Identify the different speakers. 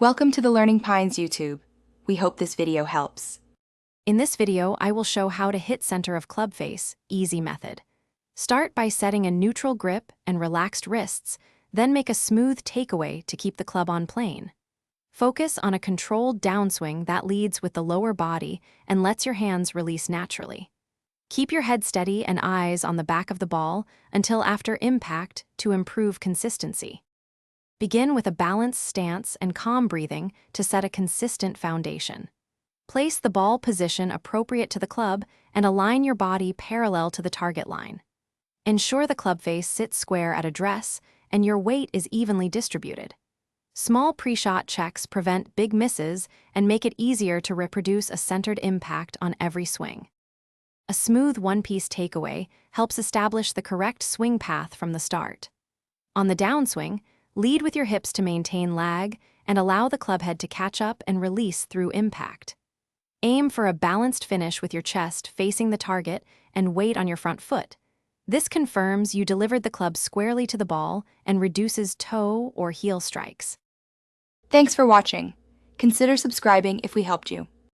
Speaker 1: Welcome to the Learning Pines YouTube. We hope this video helps.
Speaker 2: In this video, I will show how to hit center of clubface, easy method. Start by setting a neutral grip and relaxed wrists, then make a smooth takeaway to keep the club on plane. Focus on a controlled downswing that leads with the lower body and lets your hands release naturally. Keep your head steady and eyes on the back of the ball until after impact to improve consistency. Begin with a balanced stance and calm breathing to set a consistent foundation. Place the ball position appropriate to the club and align your body parallel to the target line. Ensure the club face sits square at address and your weight is evenly distributed. Small pre-shot checks prevent big misses and make it easier to reproduce a centered impact on every swing. A smooth one-piece takeaway helps establish the correct swing path from the start. On the downswing, lead with your hips to maintain lag and allow the club head to catch up and release through impact. Aim for a balanced finish with your chest facing the target and weight on your front foot. This confirms you delivered the club squarely to the ball and reduces toe or heel strikes.
Speaker 1: Thanks for watching. Consider subscribing if we helped you.